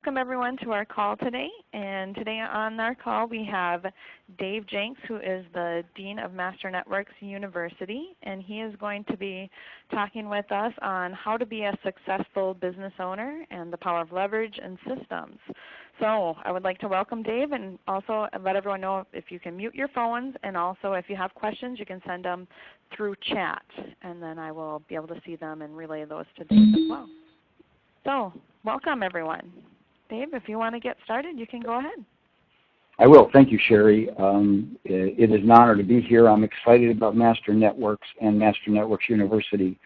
Welcome everyone to our call today. And today on our call we have Dave Jenks, who is the Dean of Master Networks University, and he is going to be talking with us on how to be a successful business owner and the power of leverage and systems. So I would like to welcome Dave and also let everyone know if you can mute your phones, and also if you have questions you can send them through chat, and then I will be able to see them and relay those to Dave as well. So welcome everyone. Dave, if you want to get started, you can go ahead. I will. Thank you, Sherry. It is an honor to be here. I'm excited about Master Networks and Master Networks University.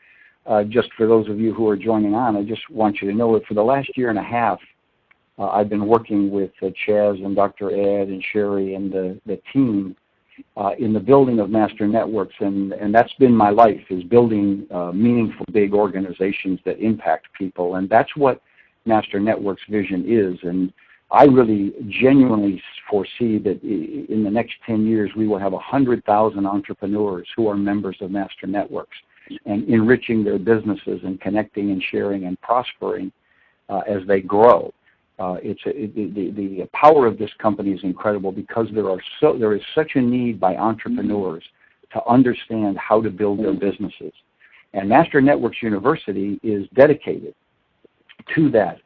Just for those of you who are joining on, I just want you to know that for the last year and a half, I've been working with Chaz and Dr. Ed and Sherry and the team in the building of Master Networks, and that's been my life, is building meaningful, big organizations that impact people, and that's what Master Networks vision is. And I really genuinely foresee that in the next 10 years we will have 100,000 entrepreneurs who are members of Master Networks and enriching their businesses and connecting and sharing and prospering as they grow. The power of this company is incredible because there is such a need by entrepreneurs to understand how to build their businesses. And Master Networks University is dedicated to that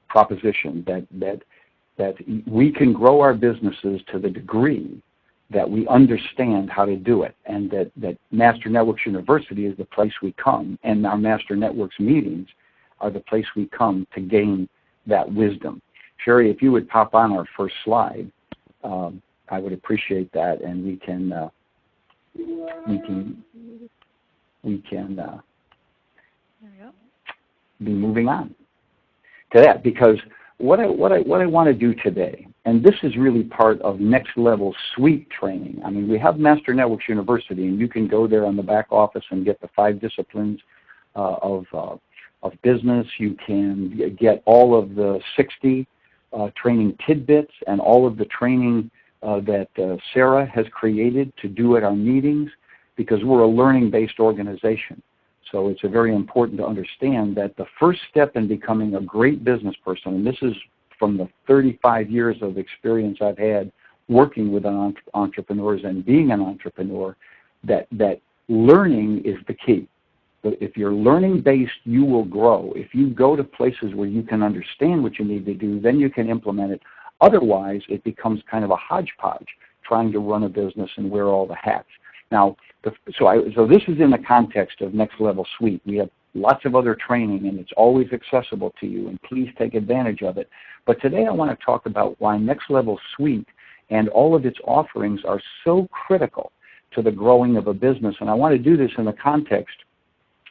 proposition, that we can grow our businesses to the degree that we understand how to do it, and that Master Networks University is the place we come, and our Master Networks meetings are the place we come to gain that wisdom. Sherry, if you would pop on our first slide, I would appreciate that, and we can there we go. Be moving on to that, because what I want to do today, and this is really part of next level suite training. I mean, we have Master Networks University, and you can go there on the back office and get the 5 disciplines of business. You can get all of the 60 training tidbits and all of the training that Sarah has created to do at our meetings, because we're a learning-based organization. So it's very important to understand that the first step in becoming a great business person, and this is from the 35 years of experience I've had working with entrepreneurs and being an entrepreneur, that learning is the key. But if you're learning-based, you will grow. If you go to places where you can understand what you need to do, then you can implement it. Otherwise, it becomes kind of a hodgepodge, trying to run a business and wear all the hats. Now, so this is in the context of Next Level Suite. We have lots of other training, and it's always accessible to you, and please take advantage of it. But today I want to talk about why Next Level Suite and all of its offerings are so critical to the growing of a business. And I want to do this in the context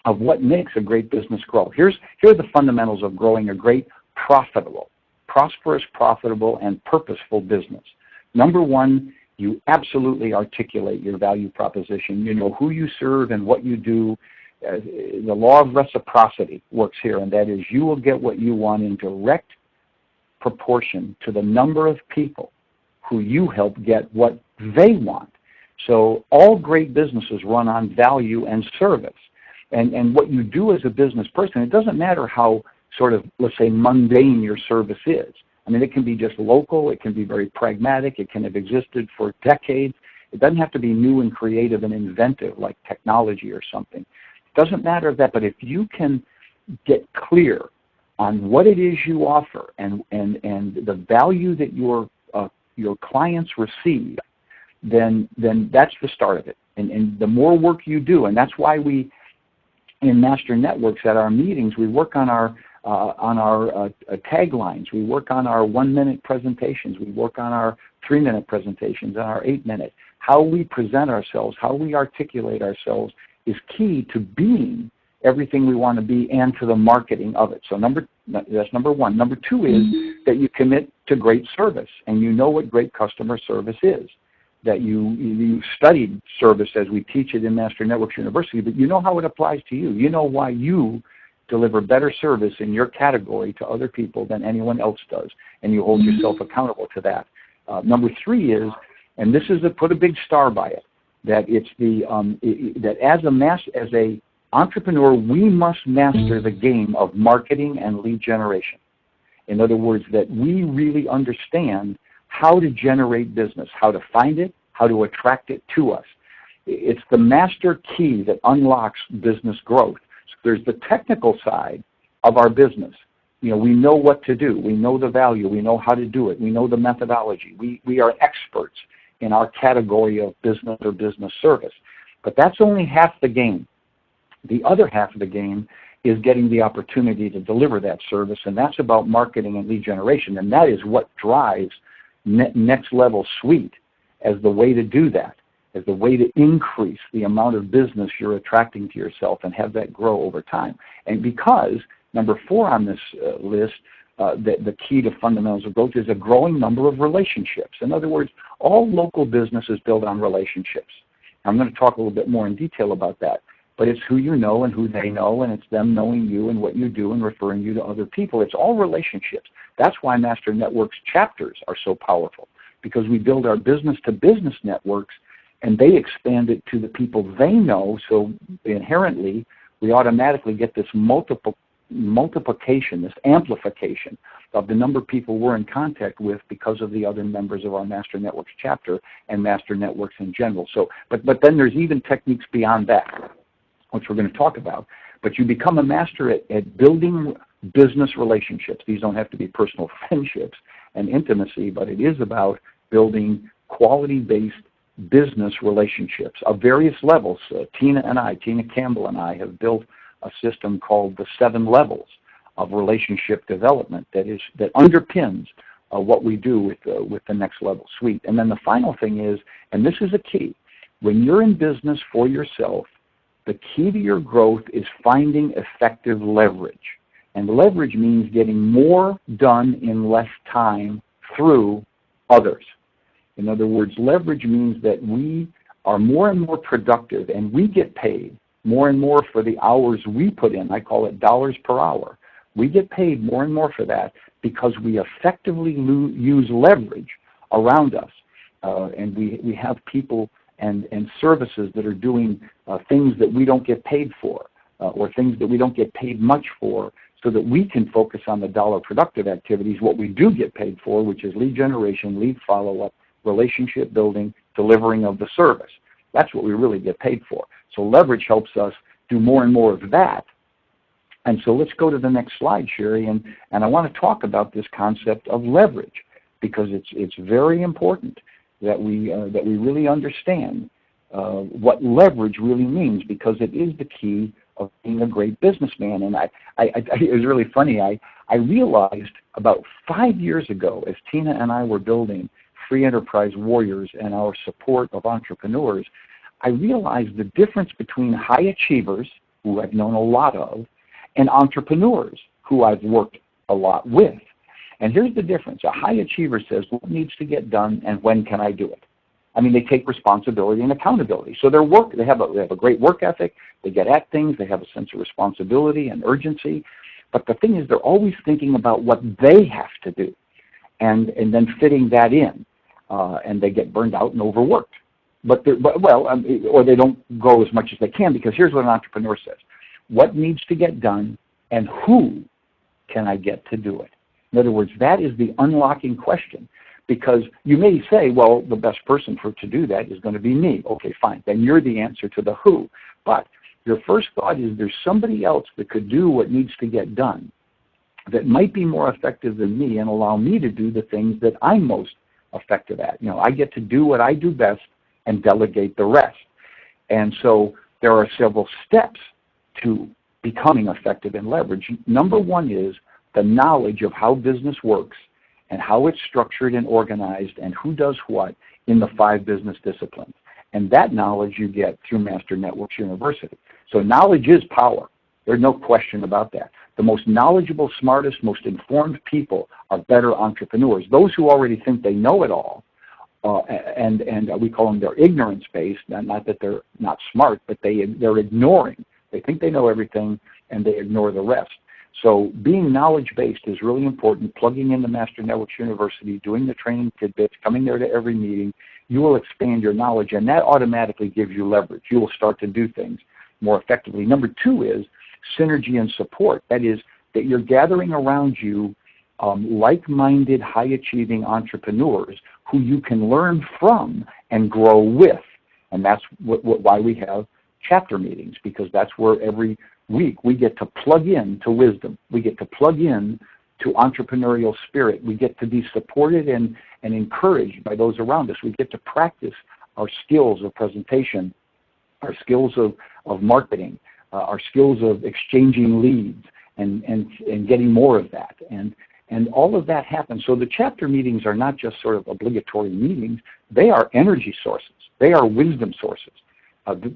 of what makes a great business grow. Here are the fundamentals of growing a great, prosperous, profitable, and purposeful business. Number one, you absolutely articulate your value proposition. You know who you serve and what you do. The law of reciprocity works here, and that is you will get what you want in direct proportion to the number of people who you help get what they want. So all great businesses run on value and service. And what you do as a business person, it doesn't matter how sort of, let's say, mundane your service is. I mean, it can be just local, it can be very pragmatic, it can have existed for decades. It doesn't have to be new and creative and inventive like technology or something. It doesn't matter that, but if you can get clear on what it is you offer and the value that your clients receive, then that's the start of it. And the more work you do, and that's why we, in Master Networks at our meetings, we work on our taglines, we work on our 1-minute presentations, we work on our 3-minute presentations, and our 8-minute. How we present ourselves, how we articulate ourselves is key to being everything we want to be and to the marketing of it. So that's number one. Number two is that you commit to great service, and you know what great customer service is. That you studied service as we teach it in Master Networks University, but you know how it applies to you. You know why you deliver better service in your category to other people than anyone else does, and you hold yourself accountable to that. Number three is, and this is put a big star by it, that it's that as a entrepreneur, we must master the game of marketing and lead generation. In other words, that we really understand how to generate business, how to find it, how to attract it to us. It's the master key that unlocks business growth. So there's the technical side of our business. We know what to do. We know the value. We know how to do it. We know the methodology. We are experts in our category of business or business service. But that's only half the game. The other half of the game is getting the opportunity to deliver that service, and that's about marketing and lead generation, and that is what drives Next Level Suite as the way to do that, as the way to increase the amount of business you're attracting to yourself and have that grow over time. And because, number 4 on this list, the key to fundamentals of growth is a growing number of relationships. In other words, all local business is built on relationships. I'm going to talk a little bit more in detail about that. But it's who you know and who they know, and it's them knowing you and what you do and referring you to other people. It's all relationships. That's why Master Networks chapters are so powerful, because we build our business-to-business networks, and they expand it to the people they know, so inherently we automatically get this multiplication, this amplification of the number of people we're in contact with because of the other members of our Master Networks chapter and Master Networks in general. So, but then there's even techniques beyond that, which we're going to talk about. But you become a master at building business relationships. These don't have to be personal friendships and intimacy, but it is about building quality-based business relationships of various levels. Tina Campbell and I have built a system called the 7 levels of relationship development that underpins what we do with the Next Level Suite. And then the final thing is, and this is a key, when you're in business for yourself, the key to your growth is finding effective leverage. And leverage means getting more done in less time through others. In other words, leverage means that we are more and more productive, and we get paid more and more for the hours we put in. I call it dollars per hour. We get paid more and more for that because we effectively use leverage around us. And we have people and services that are doing things that we don't get paid for, or things that we don't get paid much for, so that we can focus on the dollar productive activities, what we do get paid for, which is lead generation, lead follow-up, relationship building, delivering of the service. That's what we really get paid for. So leverage helps us do more and more of that. And so let's go to the next slide, Sherry, and I want to talk about this concept of leverage, because it's very important that we really understand what leverage really means, because it is the key of being a great businessman. And it was really funny. I realized about 5 years ago, as Tina and I were building Free Enterprise Warriors and our support of entrepreneurs, I realized the difference between high achievers, who I've known a lot of, and entrepreneurs, who I've worked a lot with. And here's the difference. A high achiever says, what needs to get done and when can I do it? I mean, they take responsibility and accountability. So they have a great work ethic, they get at things, they have a sense of responsibility and urgency. But the thing is, they're always thinking about what they have to do and then fitting that in. And they get burned out and overworked. Or they don't go as much as they can, because here's what an entrepreneur says. What needs to get done and who can I get to do it? In other words, that is the unlocking question, because you may say, well, the best person to do that is going to be me. Okay, fine. Then you're the answer to the who. But your first thought is there's somebody else that could do what needs to get done that might be more effective than me and allow me to do the things that I'm most effective at. I get to do what I do best and delegate the rest. And so there are several steps to becoming effective in leverage. Number 1 is the knowledge of how business works and how it's structured and organized and who does what in the 5 business disciplines. And that knowledge you get through Master Networks University. So knowledge is power. There's no question about that. The most knowledgeable, smartest, most informed people are better entrepreneurs. Those who already think they know it all, and we call them their ignorance-based, not that they're not smart, but they're ignoring. They think they know everything, and they ignore the rest. So being knowledge-based is really important. Plugging into Master Networks University, doing the training tidbits, coming there to every meeting, you will expand your knowledge, and that automatically gives you leverage. You will start to do things more effectively. Number 2 is synergy and support. That is, that you're gathering around you like-minded, high-achieving entrepreneurs who you can learn from and grow with. And that's why we have chapter meetings, because that's where every week we get to plug in to wisdom. We get to plug in to entrepreneurial spirit. We get to be supported and encouraged by those around us. We get to practice our skills of presentation, our skills of marketing, our skills of exchanging leads and getting more of that. And all of that happens. So the chapter meetings are not just sort of obligatory meetings. They are energy sources. They are wisdom sources.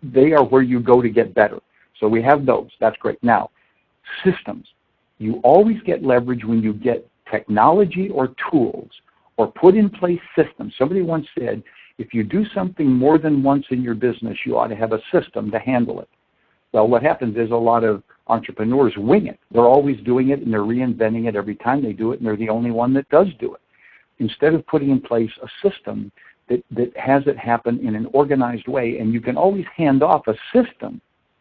They are where you go to get better. So we have those. That's great. Now, systems. You always get leverage when you get technology or tools or put in place systems. Somebody once said, if you do something more than once in your business, you ought to have a system to handle it. Well, what happens is a lot of entrepreneurs wing it. They're always doing it, and they're reinventing it every time they do it, and they're the only one that does do it. Instead of putting in place a system that has it happen in an organized way, and you can always hand off a system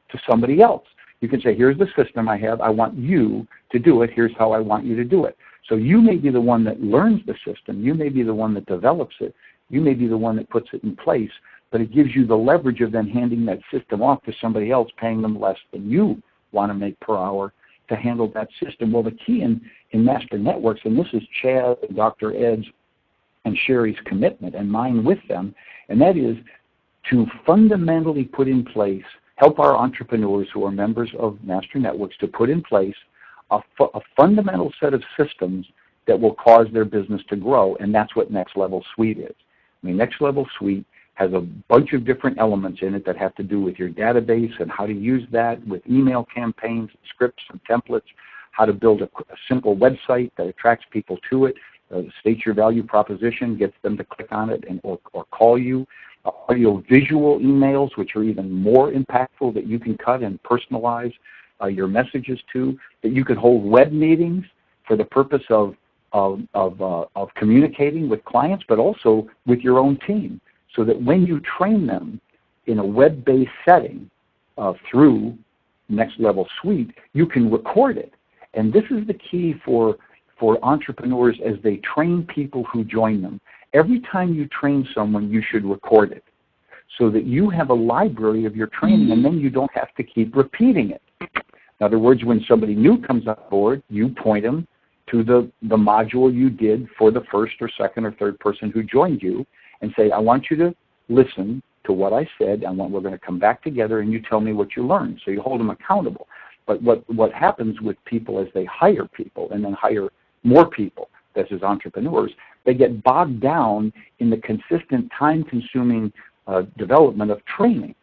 to somebody else. You can say, here's the system I have. I want you to do it. Here's how I want you to do it. So you may be the one that learns the system. You may be the one that develops it. You may be the one that puts it in place, but it gives you the leverage of then handing that system off to somebody else, paying them less than you want to make per hour to handle that system. Well, the key in Master Networks, and this is Chad, Dr. Ed's, and Sherry's commitment and mine with them, and that is to fundamentally put in place, help our entrepreneurs who are members of Master Networks to put in place a fundamental set of systems that will cause their business to grow, and that's what Next Level Suite is. I mean, Next Level Suite has a bunch of different elements in it that have to do with your database and how to use that with email campaigns, scripts, and templates, how to build a simple website that attracts people to it, states your value proposition, gets them to click on it or call you, audio-visual emails, which are even more impactful that you can cut and personalize your messages to, that you can hold web meetings for the purpose of communicating with clients, but also with your own team, so that when you train them in a web-based setting through Next Level Suite, you can record it. And this is the key for entrepreneurs as they train people who join them. Every time you train someone, you should record it so that you have a library of your training, and then you don't have to keep repeating it. In other words, when somebody new comes on board, you point them to the module you did for the first or second or third person who joined you and say, I want you to listen to what I said, and we're going to come back together and you tell me what you learned. So you hold them accountable. But what happens with people as they hire people and then hire more people, this is entrepreneurs, they get bogged down in the consistent time-consuming development of training,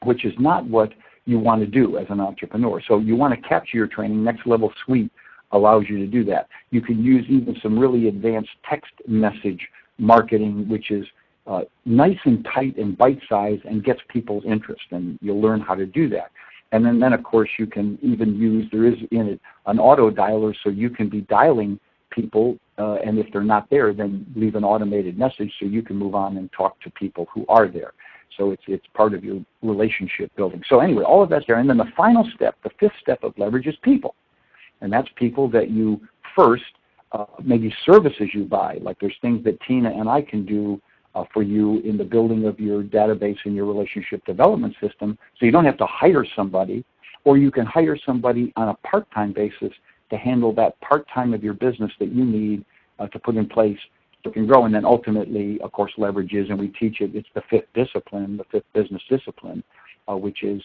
which is not what you want to do as an entrepreneur. So you want to capture your training. Next Level Suite allows you to do that. You can use even some really advanced text message marketing, which is nice and tight and bite-sized and gets people's interest, and you'll learn how to do that. And then of course, you can even use, there is in it an auto dialer, so you can be dialing people, and if they're not there, then leave an automated message so you can move on and talk to people who are there. So it's part of your relationship building. So anyway, all of that's there. And then the final step, the fifth step of leverage is people. And that's people that you first, maybe services you buy. Like there's things that Tina and I can do for you in the building of your database and your relationship development system, so you don't have to hire somebody, or you can hire somebody on a part-time basis to handle that part-time of your business that you need to put in place so it can grow. And then ultimately, of course, leverage is, and we teach it, it's the fifth discipline, the fifth business discipline, which is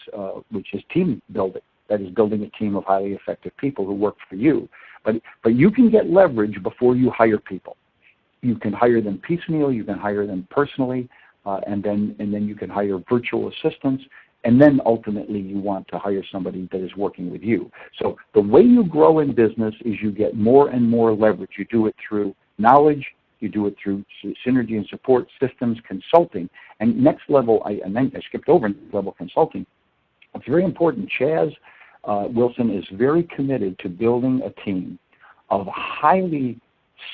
team building. That is building a team of highly effective people who work for you. But you can get leverage before you hire people. You can hire them piecemeal, you can hire them personally, and then you can hire virtual assistants, and then ultimately you want to hire somebody that is working with you. So the way you grow in business is you get more and more leverage. You do it through knowledge, you do it through synergy and support, systems, consulting, and Next Level, I skipped over Next Level Consulting. It's very important. Chaz Wilson is very committed to building a team of highly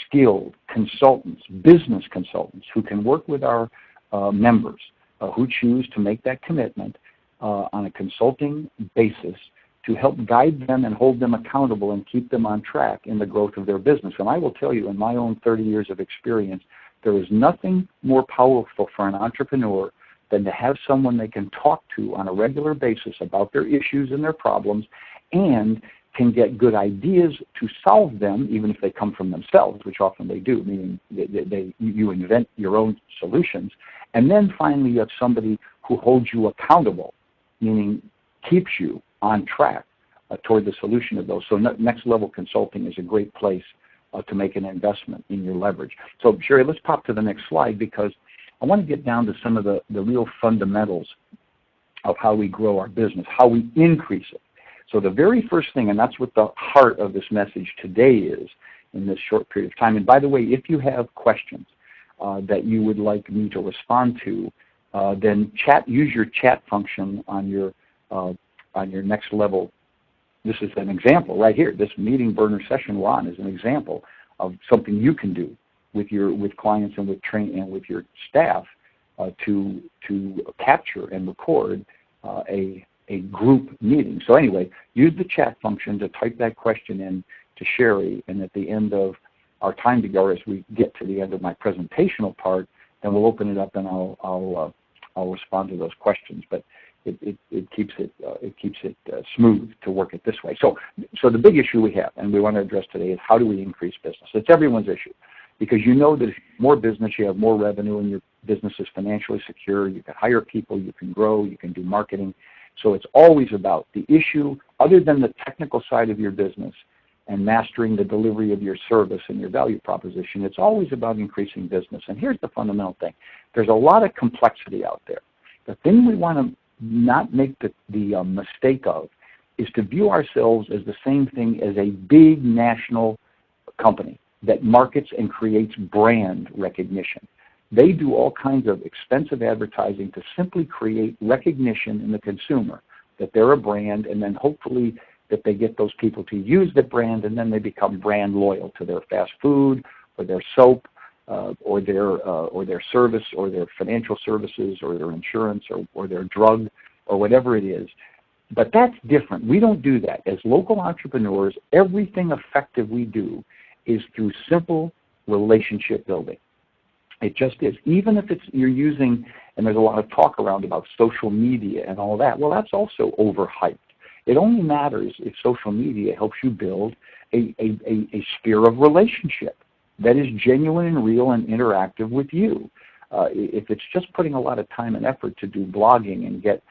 skilled consultants, business consultants, who can work with our members who choose to make that commitment on a consulting basis to help guide them and hold them accountable and keep them on track in the growth of their business. And I will tell you, in my own 30 years of experience, there is nothing more powerful for an entrepreneur than to have someone they can talk to on a regular basis about their issues and their problems, and can get good ideas to solve them, even if they come from themselves, which often they do, meaning you invent your own solutions. And then finally you have somebody who holds you accountable, meaning keeps you on track toward the solution of those. So next level consulting is a great place to make an investment in your leverage. So Sherry, let's pop to the next slide, because I want to get down to some of the real fundamentals of how we grow our business, how we increase it. So the very first thing, and that's what the heart of this message today is in this short period of time. And by the way, if you have questions that you would like me to respond to, then use your chat function on your next level. This is an example right here. This meeting burner session we're on is an example of something you can do with clients and with your staff to capture and record a group meeting. So anyway, use the chat function to type that question in to Sherry, and at the end of our time together, as we get to the end of my presentational part, then we'll open it up and I'll respond to those questions. But it keeps it smooth to work it this way. So the big issue we have, and we want to address today, is how do we increase business? It's everyone's issue, because you know that if you have more business, you have more revenue, and your business is financially secure. You can hire people, you can grow, you can do marketing. So it's always about the issue, other than the technical side of your business and mastering the delivery of your service and your value proposition. It's always about increasing business. And here's the fundamental thing. There's a lot of complexity out there. The thing we want to not make the mistake of is to view ourselves as the same thing as a big national company that markets and creates brand recognition. They do all kinds of expensive advertising to simply create recognition in the consumer that they're a brand, and then hopefully that they get those people to use the brand, and then they become brand loyal to their fast food or their soap or their service or their financial services or their insurance or their drug or whatever it is. But that's different. We don't do that. As local entrepreneurs, everything effective we do is through simple relationship building. It just is. Even if you're using, and there's a lot of talk around about social media and all that, well, that's also overhyped. It only matters if social media helps you build a sphere of relationship that is genuine and real and interactive with you. If it's just putting a lot of time and effort to do blogging and get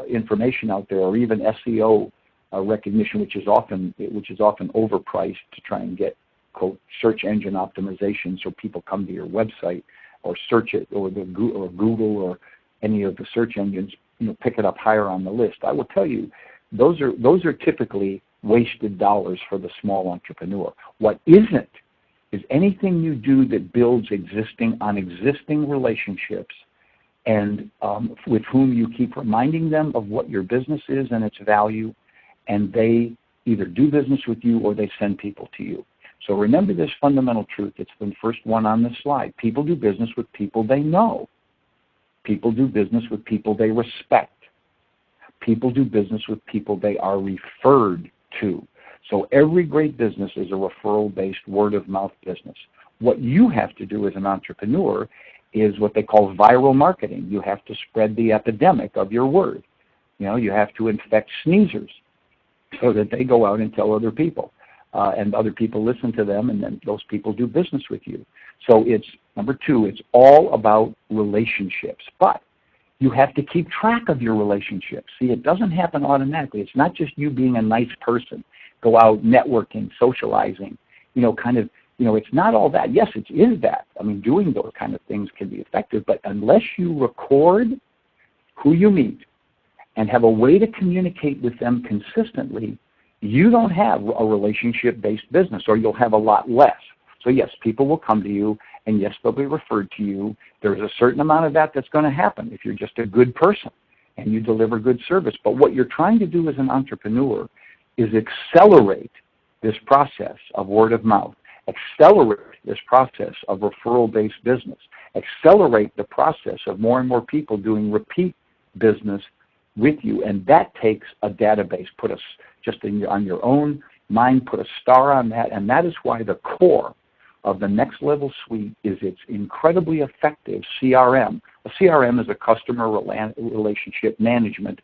information out there, or even SEO recognition, which is often overpriced to try and get, quote, search engine optimization, so people come to your website or search it, or Google or any of the search engines, pick it up higher on the list. I will tell you, those are typically wasted dollars for the small entrepreneur. What isn't is anything you do that builds existing relationships, and with whom you keep reminding them of what your business is and its value, and they either do business with you or they send people to you. So remember this fundamental truth. It's the first one on this slide. People do business with people they know. People do business with people they respect. People do business with people they are referred to. So every great business is a referral-based, word-of-mouth business. What you have to do as an entrepreneur is what they call viral marketing. You have to spread the epidemic of your word. You have to infect sneezers so that they go out and tell other people. And other people listen to them, and then those people do business with you. So it's, number two, it's all about relationships. But you have to keep track of your relationships. See, it doesn't happen automatically. It's not just you being a nice person, go out networking, socializing, it's not all that. Yes, it is that. I mean, doing those kind of things can be effective, but unless you record who you meet and have a way to communicate with them consistently, you don't have a relationship-based business, or you'll have a lot less. So yes, people will come to you, and yes, they'll be referred to you. There's a certain amount of that's going to happen if you're just a good person and you deliver good service. But what you're trying to do as an entrepreneur is accelerate this process of word of mouth, accelerate this process of referral-based business, accelerate the process of more and more people doing repeat business with you, and that takes a database. Put a, just in your, on your own mind, put a star on that, and that is why the core of the Next Level Suite is its incredibly effective CRM. A CRM is a customer relationship management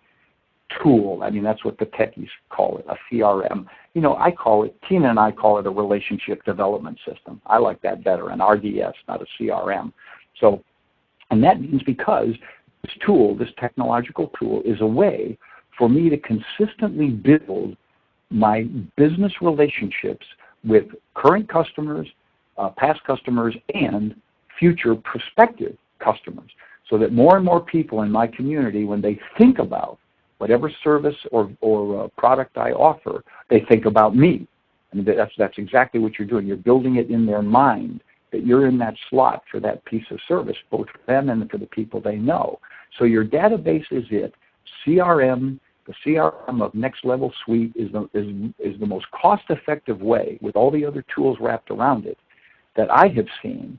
tool. I mean, that's what the techies call it, a CRM. You know, I call it, Tina and I call it a relationship development system. I like that better, an RDS, not a CRM. So, and that means because this tool, this technological tool, is a way for me to consistently build my business relationships with current customers, past customers, and future prospective customers, so that more and more people in my community, when they think about whatever service or product I offer, they think about me. And that's exactly what you're doing. You're building it in their mind that you're in that slot for that piece of service, both for them and for the people they know. So your database is it. CRM, the CRM of Next Level Suite is the most cost-effective way, with all the other tools wrapped around it, that I have seen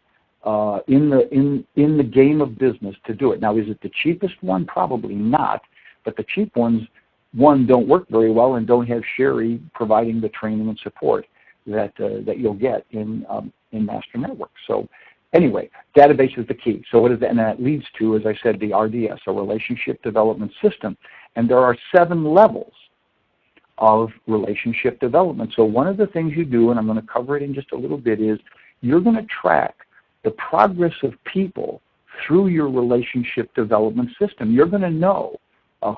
in the game of business to do it. Now, is it the cheapest one? Probably not. But the cheap ones, one, don't work very well and don't have Sherry providing the training and support that you'll get in Master Network. So anyway, database is the key. So what is that? And that leads to, as I said, the RDS, a relationship development system. And there are 7 levels of relationship development. So one of the things you do, and I'm going to cover it in just a little bit, is you're going to track the progress of people through your relationship development system. You're going to know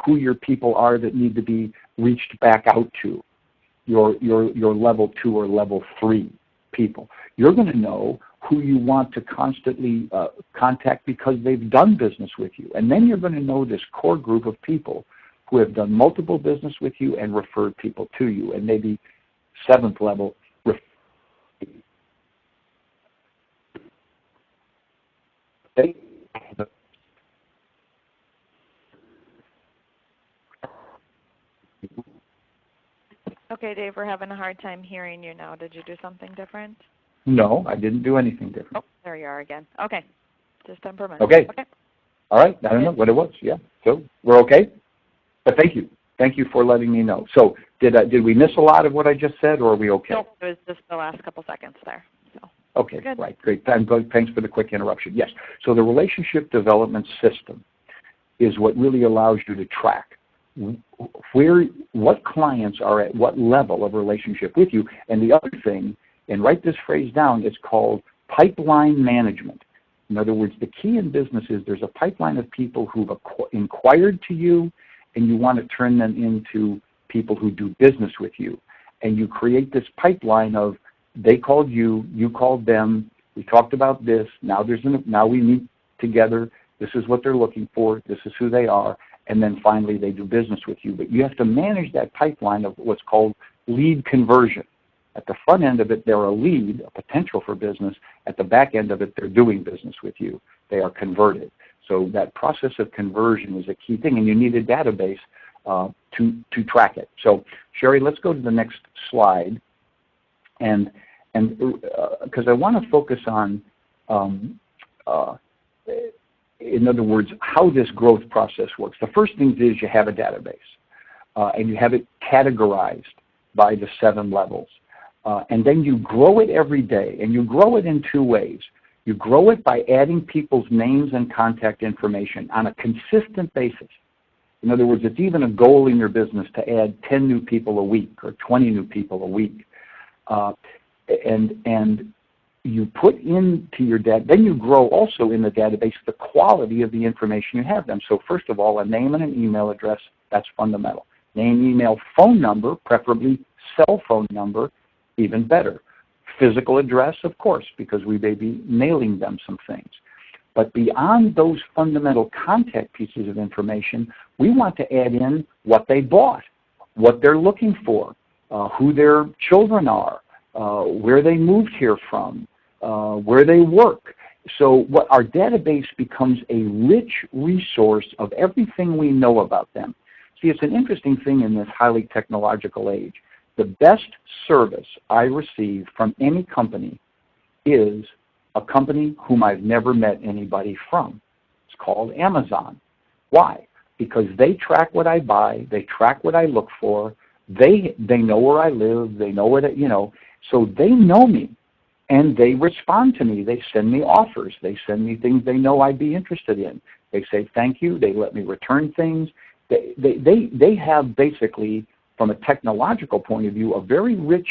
who your people are that need to be reached back out to, your level 2 or level 3 people. You're going to know who you want to constantly contact because they've done business with you. And then you're going to know this core group of people who have done multiple business with you and referred people to you. And maybe 7th level, Okay, Dave, we're having a hard time hearing you now. Did you do something different? No, I didn't do anything different. Oh, there you are again. Okay, just temperament. Okay. Okay. All right, I don't know what it was. Yeah, so we're okay? But thank you. Thank you for letting me know. So did we miss a lot of what I just said, or are we okay? No, it was just the last couple seconds there. So. Okay, right, great. Thanks for the quick interruption. Yes, so the relationship development system is what really allows you to track what clients are at what level of relationship with you. And the other thing, and write this phrase down, it's called pipeline management. In other words, the key in business is there's a pipeline of people who've inquired to you, and you want to turn them into people who do business with you. And you create this pipeline of, they called you, you called them, we talked about this, now we meet together, this is what they're looking for, this is who they are, and then finally they do business with you. But you have to manage that pipeline of what's called lead conversion. At the front end of it, they're a lead, a potential for business. At the back end of it, they're doing business with you. They are converted. So that process of conversion is a key thing, and you need a database to track it. So Sherry, let's go to the next slide, and because I want to focus on, in other words, how this growth process works. The first thing is you have a database, and you have it categorized by the 7 levels. And then you grow it every day, and you grow it in 2 ways. You grow it by adding people's names and contact information on a consistent basis. In other words, it's even a goal in your business to add 10 new people a week or 20 new people a week. And you put into your then you grow also in the database the quality of the information you have them. So first of all, a name and an email address, that's fundamental. Name, email, phone number, preferably cell phone number, even better. Physical address, of course, because we may be mailing them some things. But beyond those fundamental contact pieces of information, we want to add in what they bought, what they're looking for, who their children are, where they moved here from, where they work. So what our database becomes a rich resource of everything we know about them. See, it's an interesting thing in this highly technological age. The best service I receive from any company is a company whom I've never met anybody from. It's called Amazon. Why? because they track what I buy, they track what I look for, they know where I live, they know what, so they know me. And they respond to me. They send me offers. They send me things they know I'd be interested in. They say thank you. They let me return things. They have basically, from a technological point of view, a very rich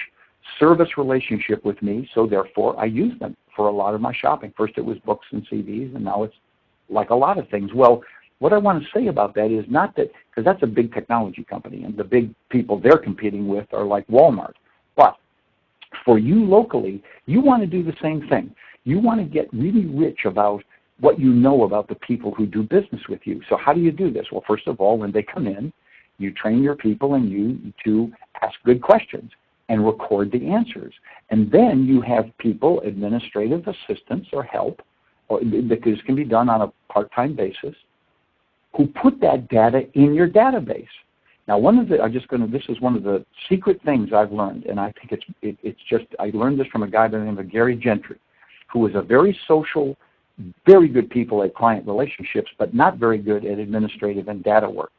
service relationship with me, so therefore I use them for a lot of my shopping. First it was books and CDs, and now it's like a lot of things. Well, what I want to say about that is not that, because that's a big technology company, and the big people they're competing with are like Walmart. But for you locally, you want to do the same thing. You want to get really rich about what you know about the people who do business with you. So how do you do this? Well, first of all, when they come in, you train your people and you to ask good questions and record the answers. And then you have people, administrative assistants or help, because this can be done on a part-time basis, who put that data in your database. Now, this is one of the secret things I've learned, and I think I learned this from a guy by the name of Gary Gentry, who was a very social, very good people at client relationships, but not very good at administrative and data work.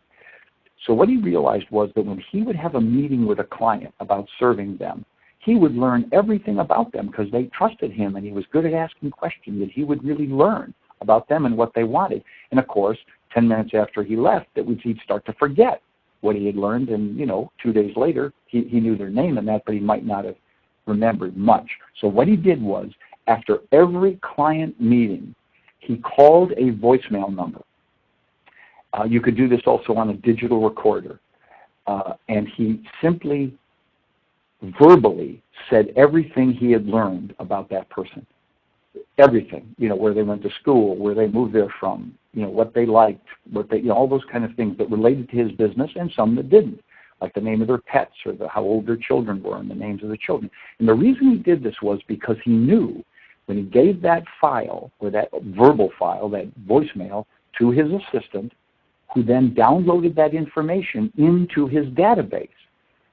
So what he realized was that when he would have a meeting with a client about serving them, he would learn everything about them because they trusted him, and he was good at asking questions, and he would really learn about them and what they wanted. And of course, 10 minutes after he left, he'd start to forget what he had learned, and 2 days later, he knew their name and that, but he might not have remembered much. So what he did was, after every client meeting, he called a voicemail number. You could do this also on a digital recorder. And he simply verbally said everything he had learned about that person. Everything, where they went to school, where they moved there from, what they liked, all those kind of things that related to his business, and some that didn't, like the name of their pets or how old their children were and the names of the children. And the reason he did this was because he knew when he gave that file, or that verbal file, that voicemail, to his assistant, who then downloaded that information into his database.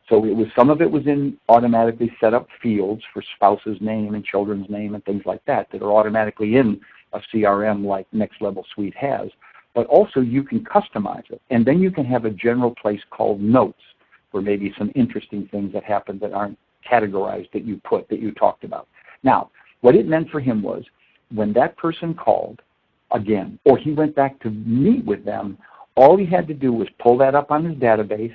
So some of it was in automatically set up fields for spouse's name and children's name and things like that are automatically in a CRM like Next Level Suite has. But also you can customize it. And then you can have a general place called notes, where maybe some interesting things that happened that aren't categorized that you talked about. Now, what it meant for him was when that person called again, or he went back to meet with them, all he had to do was pull that up on his database,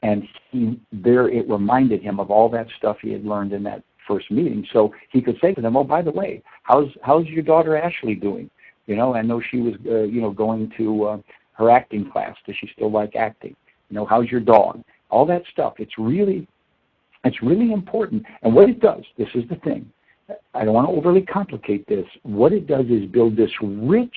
and it reminded him of all that stuff he had learned in that first meeting. So he could say to them, oh, by the way, how's your daughter Ashley doing? I know she was, going to her acting class. Does she still like acting? How's your dog? All that stuff. It's really important. And what it does, this is the thing. I don't want to overly complicate this. What it does is build this rich,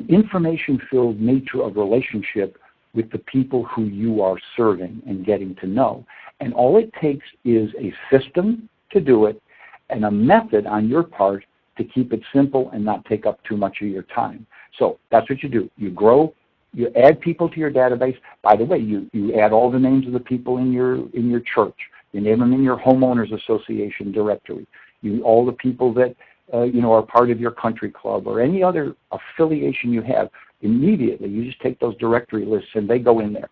information-filled nature of relationship with the people who you are serving and getting to know. And all it takes is a system to do it and a method on your part to keep it simple and not take up too much of your time. So that's what you do. You grow, you add people to your database. By the way, you add all the names of the people in your church. You name them in your homeowners association directory. All the people that are part of your country club or any other affiliation you have. Immediately, you just take those directory lists and they go in there,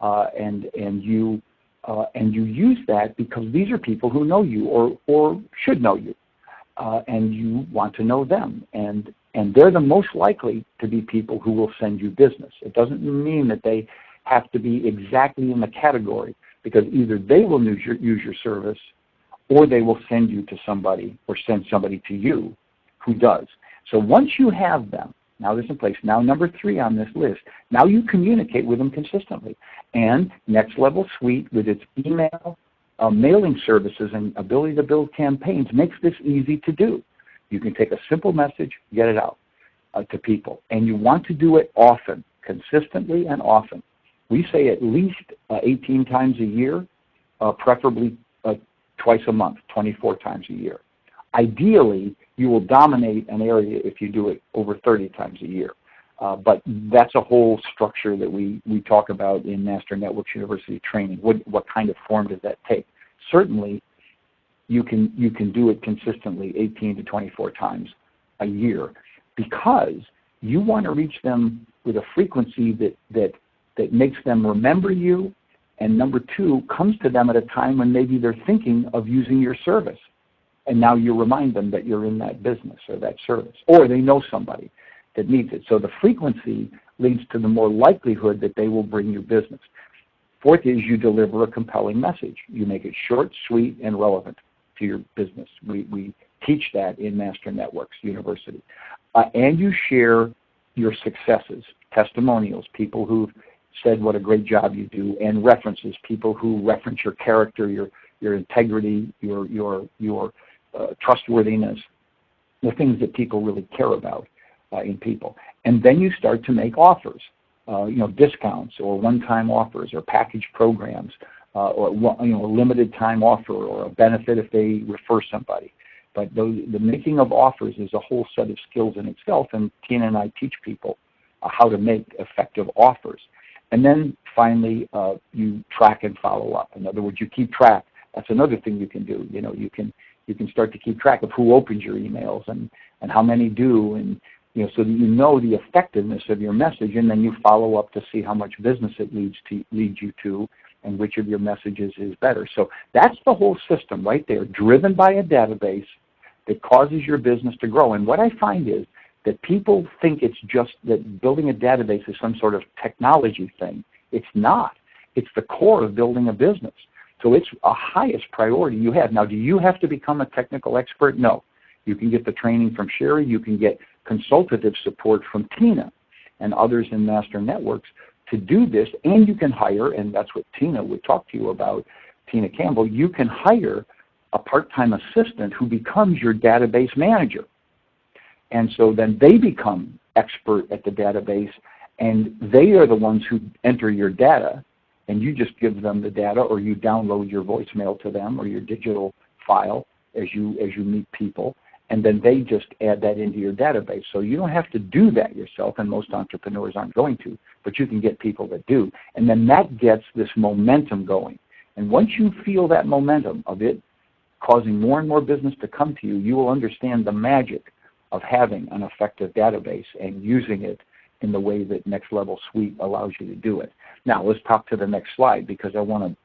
and you use that because these are people who know you or should know you, and you want to know them, and they're the most likely to be people who will send you business. It doesn't mean that they have to be exactly in the category, because either they will use your service, or they will send you to somebody or send somebody to you who does. So once you have them, now this in place. Now number 3 on this list, now you communicate with them consistently. And Next Level Suite, with its email, mailing services, and ability to build campaigns, makes this easy to do. You can take a simple message, get it out to people. And you want to do it often, consistently and often. We say at least 18 times a year, preferably twice a month, 24 times a year. Ideally, you will dominate an area if you do it over 30 times a year. But that's a whole structure that we talk about in Master Networks University training. What kind of form does that take? Certainly, you can do it consistently 18 to 24 times a year, because you want to reach them with a frequency that makes them remember you, and number two, comes to them at a time when maybe they're thinking of using your service. And now you remind them that you're in that business or that service, or they know somebody that needs it. So the frequency leads to the more likelihood that they will bring you business. Fourth is you deliver a compelling message. You make it short, sweet, and relevant to your business. We teach that in Master Networks University. And you share your successes, testimonials, people who've said what a great job you do, and references, people who reference your character, your integrity, your trustworthiness, the things that people really care about in people. And then you start to make offers, discounts or one-time offers or package programs, or a limited time offer or a benefit if they refer somebody. But the making of offers is a whole set of skills in itself, and Tina and I teach people how to make effective offers. And then finally, you track and follow up. In other words, you keep track. That's another thing you can do. You can start to keep track of who opens your emails and how many do, and so that you know the effectiveness of your message, and then you follow up to see how much business it leads you to, and which of your messages is better. So that's the whole system right there, driven by a database that causes your business to grow. And what I find is that people think it's just that building a database is some sort of technology thing. It's not. It's the core of building a business. So it's a highest priority you have. Now, do you have to become a technical expert? No. You can get the training from Sherry. You can get consultative support from Tina and others in Master Networks to do this, and you can hire, and that's what Tina would talk to you about, Tina Campbell, you can hire a part-time assistant who becomes your database manager. And so then they become expert at the database, and they are the ones who enter your data, and you just give them the data, or you download your voicemail to them or your digital file as you meet people, and then they just add that into your database. So you don't have to do that yourself, and most entrepreneurs aren't going to, but you can get people that do. And then that gets this momentum going. And once you feel that momentum of it causing more and more business to come to you, you will understand the magic of having an effective database and using it in the way that Next Level Suite allows you to do it. Now, let's talk to the next slide, because I want to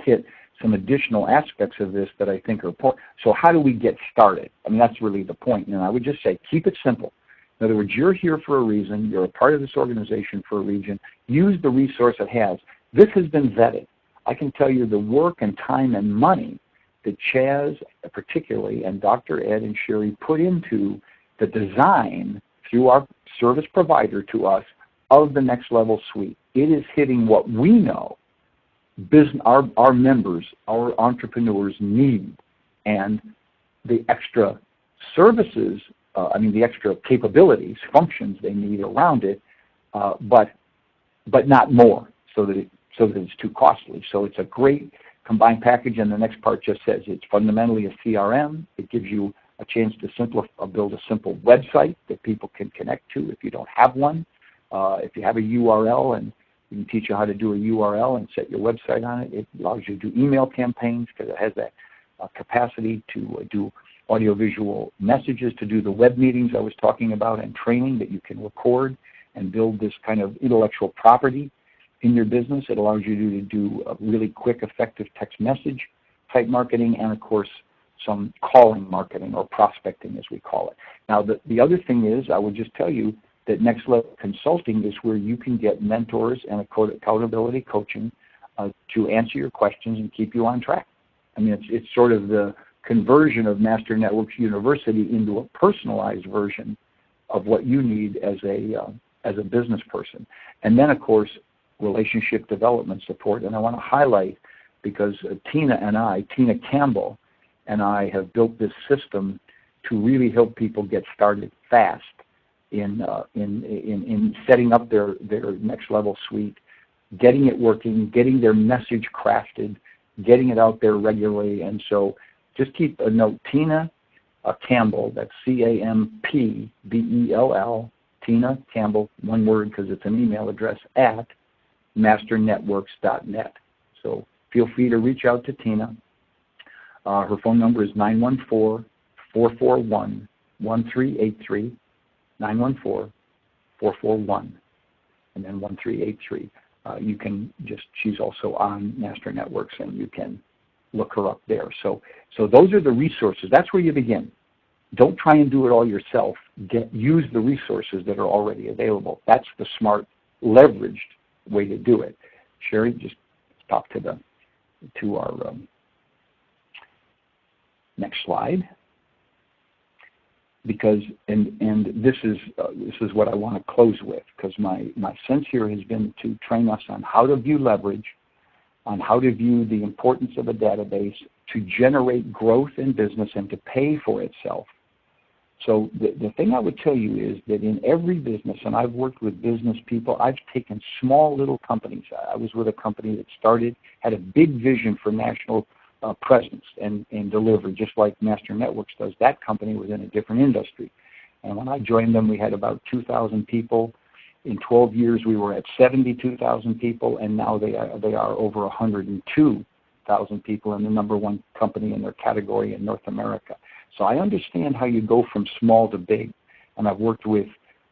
hit some additional aspects of this that I think are important. So how do we get started? I mean, that's really the point. And I would just say, keep it simple. In other words, you're here for a reason. You're a part of this organization for a reason. Use the resource it has. This has been vetted. I can tell you the work and time and money that Chaz particularly and Dr. Ed and Sherry put into the design through our service provider to us of the Next Level Suite. It is hitting what we know our members, our entrepreneurs need, and the extra services, the extra capabilities, functions they need around it, but not more, so that it's too costly. So it's a great combined package, and the next part just says it's fundamentally a CRM. It gives you a chance to build a simple website that people can connect to if you don't have one. If you have a URL, and we can teach you how to do a URL and set your website on it. It allows you to do email campaigns because it has that capacity to do audiovisual messages, to do the web meetings I was talking about, and training that you can record and build this kind of intellectual property in your business. It allows you to do a really quick, effective text message type marketing, and of course some calling marketing, or prospecting as we call it. Now the other thing is, I would just tell you that Next Level Consulting is where you can get mentors and accountability coaching to answer your questions and keep you on track. I mean, it's sort of the conversion of Master Networks University into a personalized version of what you need as a business person. And then, of course, relationship development support. And I want to highlight, because Tina Campbell and I have built this system to really help people get started fast in setting up their Next Level Suite, getting it working, getting their message crafted, getting it out there regularly. And so just keep a note, Tina Campbell, that's CAMPBELL, Tina Campbell, one word because it's an email address, at masternetworks.net. So feel free to reach out to Tina. Her phone number is 914-441-1383, 914-441-1383. and then 1383. You can just, she's also on Master Networks, and you can look her up there. So those are the resources. That's where you begin. Don't try and do it all yourself. Use the resources that are already available. That's the smart, leveraged way to do it. Sherry, just talk to our next slide, because and this is what I want to close with, because my sense here has been to train us on how to view leverage, on how to view the importance of a database to generate growth in business and to pay for itself. So the thing I would tell you is that in every business, and I've worked with business people, I've taken small little companies. I was with a company that had a big vision for national presence and delivery, just like Master Networks does. That company was in a different industry. And when I joined them, we had about 2,000 people. In 12 years, we were at 72,000 people, and now they are over 102,000 people and the #1 company in their category in North America. So I understand how you go from small to big, and I've worked with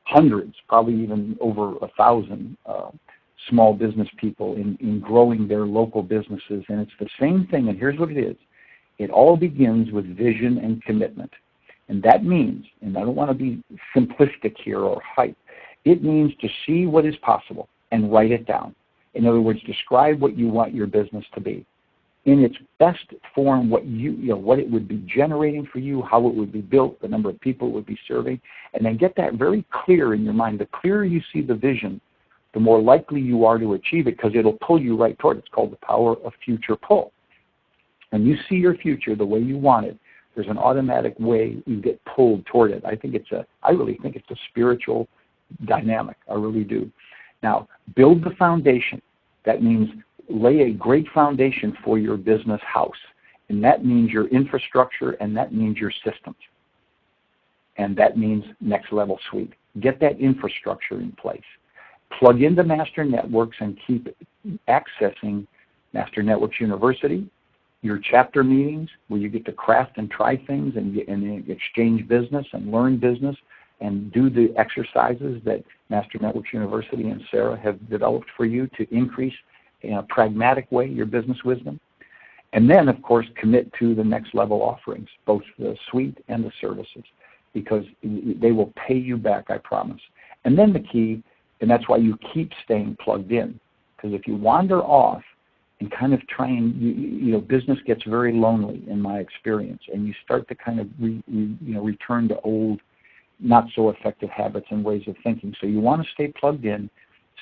hundreds, probably even over 1,000 small business people in growing their local businesses, and it's the same thing, and here's what it is. It all begins with vision and commitment, and that means, and I don't want to be simplistic here or hype, it means to see what is possible and write it down. In other words, describe what you want your business to be. In its best form, what what it would be generating for you, how it would be built, the number of people it would be serving, and then get that very clear in your mind. The clearer you see the vision, the more likely you are to achieve it, because it'll pull you right toward it. It's called the power of future pull. When you see your future the way you want it, there's an automatic way you get pulled toward it. I really think it's a spiritual dynamic. I really do. Now, build the foundation. That means lay a great foundation for your business house. And that means your infrastructure, and that means your systems. And that means Next Level Suite. Get that infrastructure in place. Plug into Master Networks and keep accessing Master Networks University, your chapter meetings where you get to craft and try things and exchange business and learn business and do the exercises that Master Networks University and Sarah have developed for you to increase in a pragmatic way your business wisdom. And then, of course, commit to the next level offerings, both the suite and the services, because they will pay you back, I promise. And then the key, and that's why you keep staying plugged in, because if you wander off and kind of try and, business gets very lonely in my experience, and you start to kind of return to old, not so effective habits and ways of thinking. So you want to stay plugged in,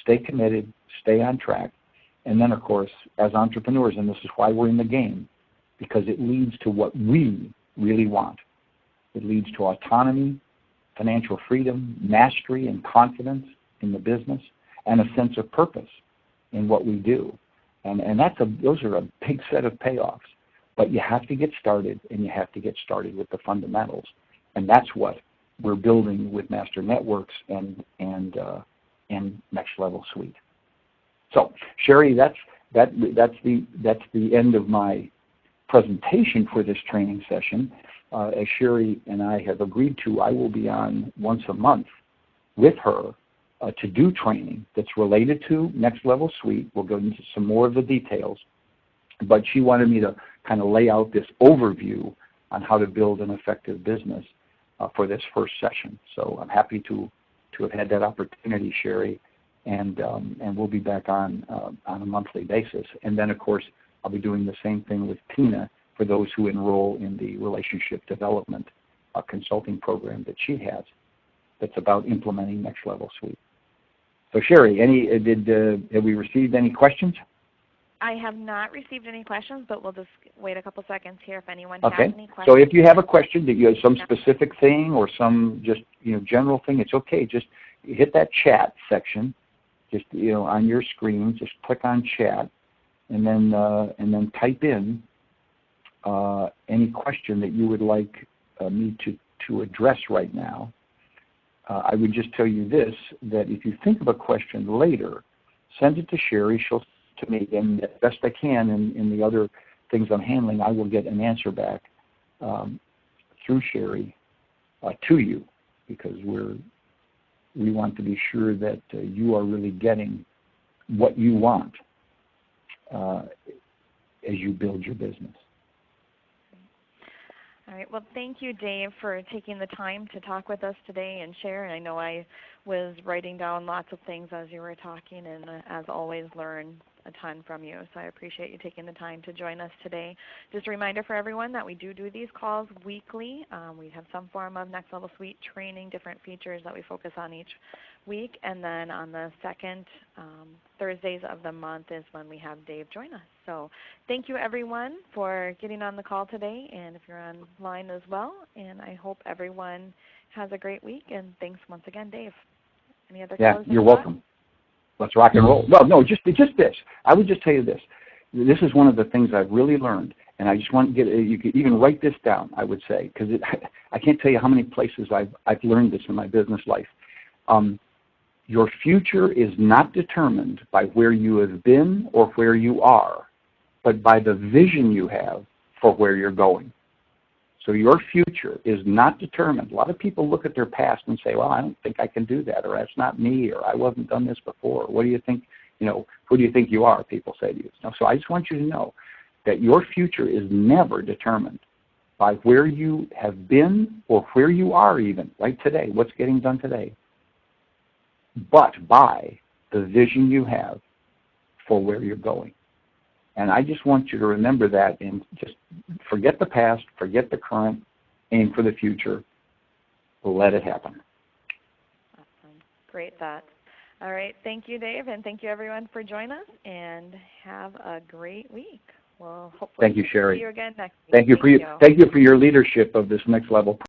stay committed, stay on track. And then, of course, as entrepreneurs, and this is why we're in the game, because it leads to what we really want. It leads to autonomy, financial freedom, mastery and confidence in the business, and a sense of purpose in what we do. And those are a big set of payoffs. But you have to get started, and you have to get started with the fundamentals. And that's what we're building with Master Networks and Next Level Suite. So, Sherry, that's the end of my presentation for this training session. As Sherry and I have agreed to, I will be on once a month with her to do training that's related to Next Level Suite. We'll go into some more of the details, but she wanted me to kind of lay out this overview on how to build an effective business for this first session. So I'm happy to have had that opportunity, Sherry. And we'll be back on a monthly basis. And then, of course, I'll be doing the same thing with Tina for those who enroll in the relationship development consulting program that she has that's about implementing Next Level Suite. So, Sherry, have we received any questions? I have not received any questions, but we'll just wait a couple seconds here if anyone has any questions. So if you have a question that you have some specific thing or some just general thing, it's okay. Just hit that chat section. Just on your screen, just click on chat, and then type in any question that you would like me to address right now. I would just tell you this, that if you think of a question later, send it to Sherry. She'll send it to me, and as best I can in the other things I'm handling, I will get an answer back through Sherry to you, because we're We want to be sure that you are really getting what you want as you build your business. All right. Well, thank you, Dave, for taking the time to talk with us today and share. And I know I was writing down lots of things as you were talking, and as always, learn a ton from you. So I appreciate you taking the time to join us today. Just a reminder for everyone that we do these calls weekly. We have some form of Next Level Suite training, different features that we focus on each week. And then on the second Thursdays of the month is when we have Dave join us. So thank you, everyone, for getting on the call today, and if you're online as well. And I hope everyone has a great week. And thanks once again, Dave. Any other closing you're thoughts? welcome. Let's rock and roll. Well, no, just this. I would just tell you this. This is one of the things I've really learned, and I just want to get. You could even write this down. I would say, because I can't tell you how many places I've learned this in my business life. Your future is not determined by where you have been or where you are, but by the vision you have for where you're going. So your future is not determined. A lot of people look at their past and say, well, I don't think I can do that, or that's not me, or I wasn't done this before. What do you think, who do you think you are, people say to you. So I just want you to know that your future is never determined by where you have been or where you are even, right today, what's getting done today, but by the vision you have for where you're going. And I just want you to remember that and just forget the past, forget the current, aim for the future, let it happen. Awesome. Great thoughts. All right. Thank you, Dave, and thank you, everyone, for joining us, and have a great week. We'll hopefully Thank you, Sherry. see you again next week. Thank you for your leadership of this Next Level